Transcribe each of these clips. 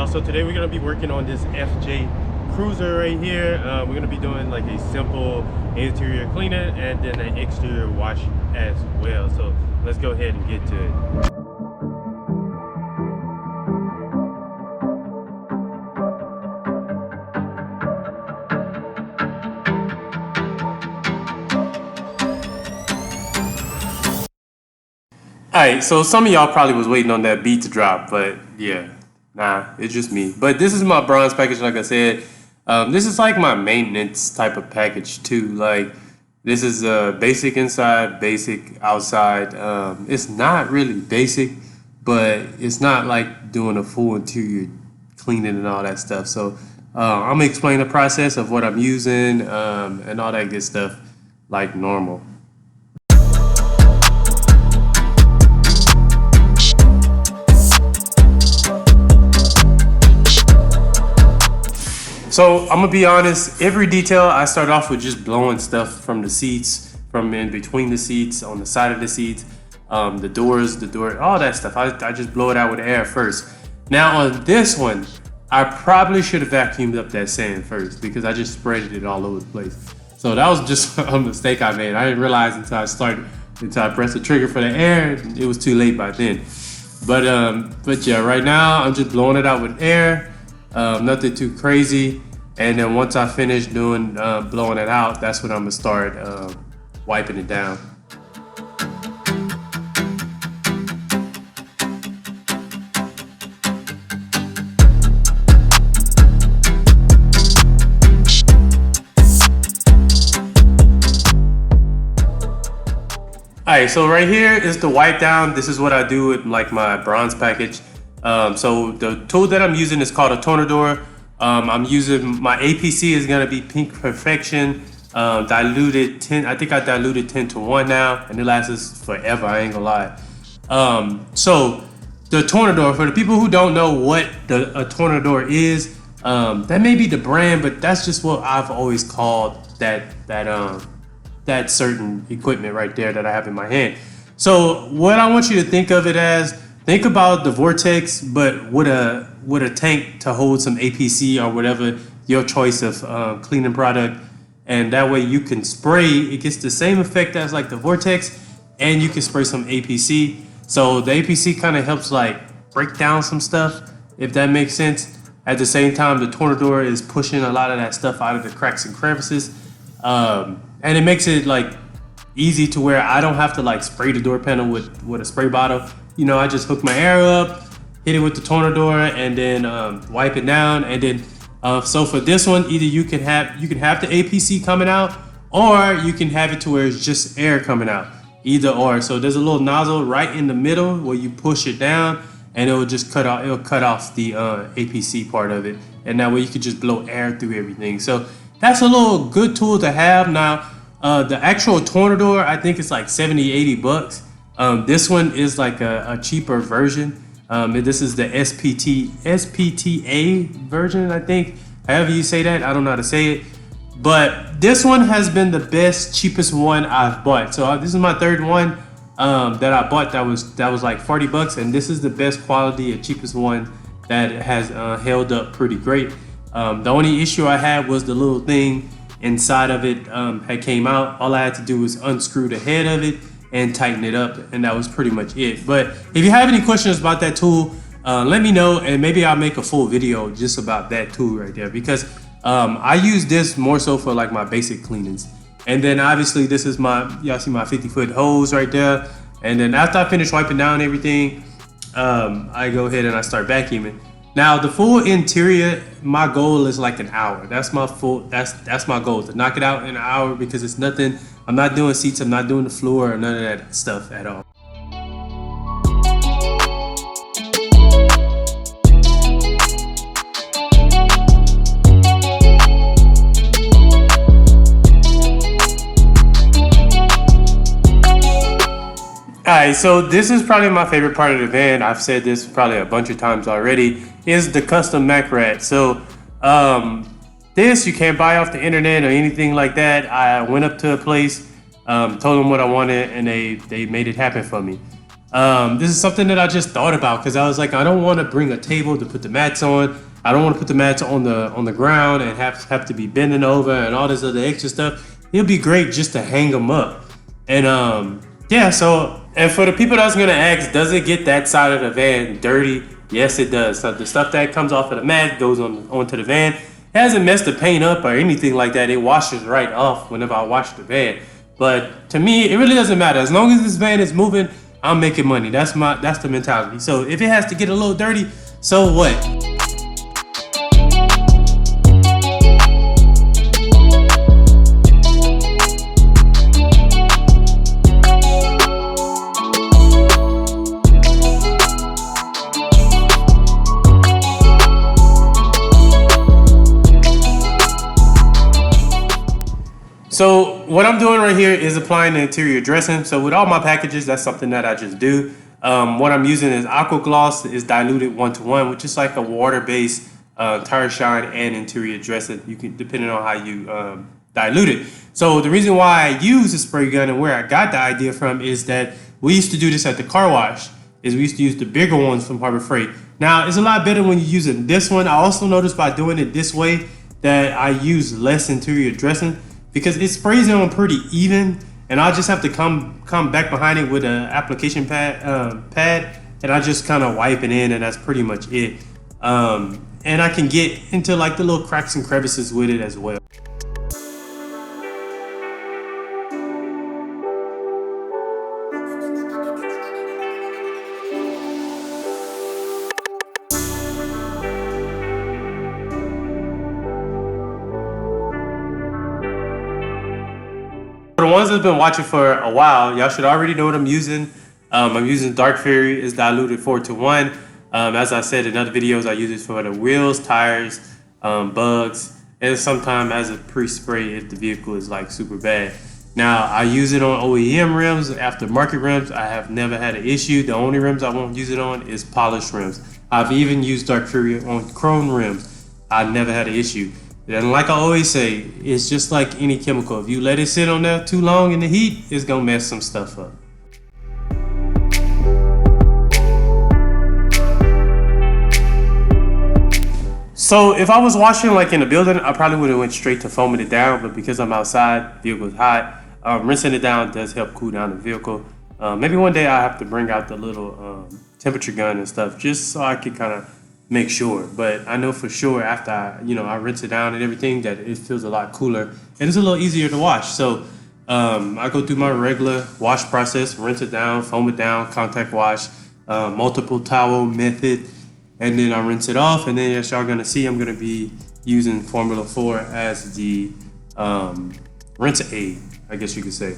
y'all, so today we're going to be working on this FJ Cruiser right here. We're going to be doing like a simple interior cleaning and then an exterior wash as well. So let's go ahead and get to it. Alright, so some of y'all probably was waiting on that beat to drop, but yeah, nah, it's just me. But this is my bronze package, like I said. This is like my maintenance type of package too. Like, this is basic inside, basic outside. It's not really basic, but it's not like doing a full interior cleaning and all that stuff. So I'm gonna explain the process of what I'm using and all that good stuff like normal. So I'm gonna be honest, every detail I start off with just blowing stuff from the seats, from in between the seats, on the side of the seats, the door, all that stuff. I just blow it out with air first. Now on this one, I probably should have vacuumed up that sand first because I just spread it all over the place. So that was just a mistake I made. I didn't realize until I pressed the trigger for the air, it was too late by then. But yeah, right now I'm just blowing it out with air, nothing too crazy. And then once I finish doing blowing it out, that's when I'm gonna start wiping it down. Alright, so right here is the wipe down. This is what I do with like my bronze package. So the tool that I'm using is called a Tornador. I'm using my APC is gonna be Pink Perfection, diluted 10. I think I diluted 10:1 now, and it lasts us forever. I ain't gonna lie. So the Tornador, for the people who don't know what a Tornador is, that may be the brand, but that's just what I've always called that certain equipment right there that I have in my hand. So what I want you to think of it as, think about the Vortex, but with a tank to hold some APC or whatever your choice of cleaning product, and that way you can spray. It gets the same effect as like the Vortex, and you can spray some APC. So the APC kind of helps like break down some stuff, if that makes sense. At the same time, the Tornador is pushing a lot of that stuff out of the cracks and crevices, and it makes it like easy to where I don't have to like spray the door panel with a spray bottle. You know, I just hook my air up, hit it with the Tornador, and then wipe it down. And then so for this one, either you can have the APC coming out, or you can have it to where it's just air coming out. Either or. So there's a little nozzle right in the middle where you push it down, and it'll just cut off the APC part of it, and that way you can just blow air through everything. So that's a little good tool to have. Now the actual Tornador, I think it's like 70-80 bucks. This one is like a cheaper version. This is the SPTA version, I think. However you say that, I don't know how to say it. But this one has been the best, cheapest one I've bought. So this is my third one that I bought that was like 40 bucks. And this is the best quality and cheapest one that has held up pretty great. The only issue I had was the little thing inside of it had came out. All I had to do was unscrew the head of it and tighten it up, and that was pretty much it. But if you have any questions about that tool, let me know, and maybe I'll make a full video just about that tool right there, because I use this more so for like my basic cleanings. And then obviously this is y'all see my 50-foot hose right there. And then after I finish wiping down everything, I go ahead and I start vacuuming. Now the full interior, my goal is like an hour. That's my goal, to knock it out in an hour, because it's nothing. I'm not doing seats, I'm not doing the floor or none of that stuff at all. Alright, so this is probably my favorite part of the van. I've said this probably a bunch of times already, is the custom Mac rat. So this you can't buy off the internet or anything like that. I went up to a place, told them what I wanted, and they made it happen for me. This is something that I just thought about because I was like, I don't want to bring a table to put the mats on. I don't want to put the mats on the ground and have to be bending over and all this other extra stuff. It'll be great just to hang them up. And yeah, so, and for the people that's gonna ask, does it get that side of the van dirty? Yes, it does. So the stuff that comes off of the mat goes onto the van. It hasn't messed the paint up or anything like that. It washes right off whenever I wash the van. But to me, it really doesn't matter. As long as this van is moving, I'm making money. That's the mentality. So if it has to get a little dirty, so what? So what I'm doing right here is applying the interior dressing. So with all my packages, that's something that I just do. What I'm using is Aqua Gloss. Is diluted 1-to-1, which is like a water-based tire shine and interior dressing. You can, depending on how you dilute it. So the reason why I use a spray gun and where I got the idea from is that we used to do this at the car wash. We used to use the bigger ones from Harbor Freight. Now it's a lot better when you're using this one. I also noticed by doing it this way that I use less interior dressing, because it sprays it on pretty even, and I just have to come back behind it with an application pad, and I just kind of wipe it in, and that's pretty much it. And I can get into like the little cracks and crevices with it as well. For the ones that's been watching for a while, y'all should already know what I'm using. I'm using Dark Fury. It's diluted 4-to-1. As I said in other videos, I use it for the wheels, tires, bugs, and sometimes as a pre-spray if the vehicle is like super bad. Now I use it on OEM rims, aftermarket rims. I have never had an issue. The only rims I won't use it on is polished rims. I've even used Dark Fury on chrome rims. I never had an issue. And like I always say, it's just like any chemical. If you let it sit on there too long in the heat, it's gonna mess some stuff up. So if I was washing like in a building, I probably would have went straight to foaming it down. But because I'm outside, the vehicle's hot, rinsing it down does help cool down the vehicle. Maybe one day I have to bring out the little temperature gun and stuff just so I can kind of make sure. But I know for sure after I rinse it down and everything that it feels a lot cooler and it's a little easier to wash. So I go through my regular wash process, rinse it down, foam it down, contact wash, multiple towel method, and then I rinse it off. And then as y'all gonna see, I'm gonna be using Formula 4 as the rinse aid, I guess you could say.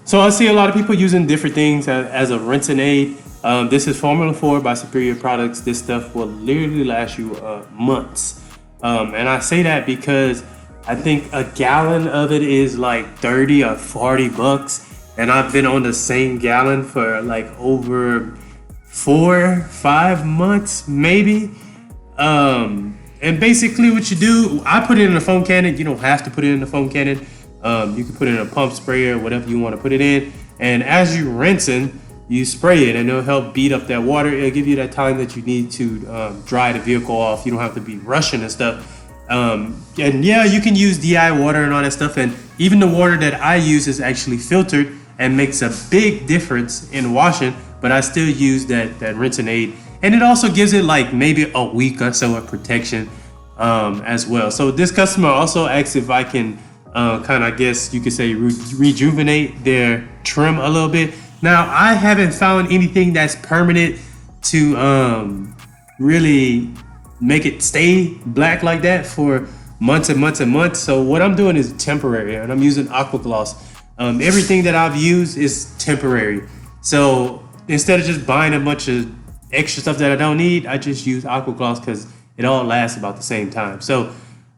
So I see a lot of people using different things as a rinsing aid. This is Formula 4 by Superior Products. This stuff will literally last you months. And I say that because I think a gallon of it is like 30 or 40 bucks. And I've been on the same gallon for like over 4-5 months, maybe. And basically what you do, I put it in a foam cannon. You don't have to put it in a foam cannon. You can put it in a pump sprayer, whatever you want to put it in. And as you're rinsing, you spray it and it'll help beat up that water. It'll give you that time that you need to dry the vehicle off. You don't have to be rushing and stuff. And yeah, you can use DI water and all that stuff. And even the water that I use is actually filtered and makes a big difference in washing. But I still use that rinse and aid. And it also gives it like maybe a week or so of protection as well. So this customer also asked if I can kind of, I guess you could say, rejuvenate their trim a little bit. Now, I haven't found anything that's permanent to really make it stay black like that for months and months and months. So what I'm doing is temporary, and I'm using aqua gloss. Everything that I've used is temporary. So instead of just buying a bunch of extra stuff that I don't need, I just use aqua gloss because it all lasts about the same time. So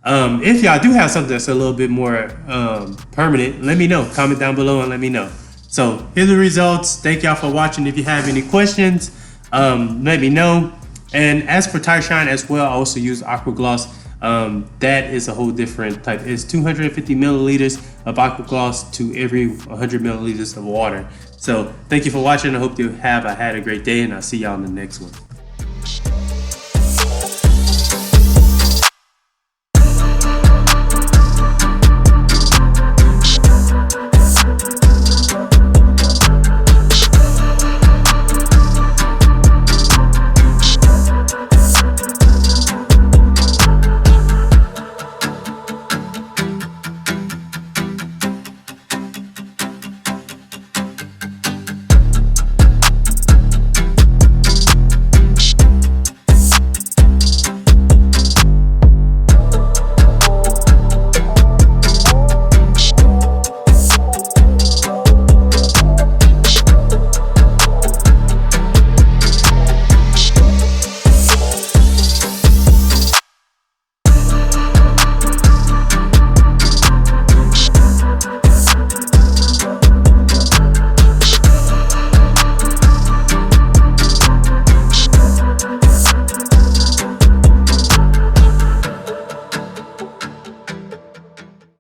if y'all do have something that's a little bit more permanent, let me know. Comment down below and let me know. So here's the results. Thank y'all for watching. If you have any questions, let me know. And as for tire shine as well, I also use aqua gloss. That is a whole different type. It's 250 milliliters of aqua gloss to every 100 milliliters of water. So thank you for watching. I hope you have had a great day, and I'll see y'all in the next one.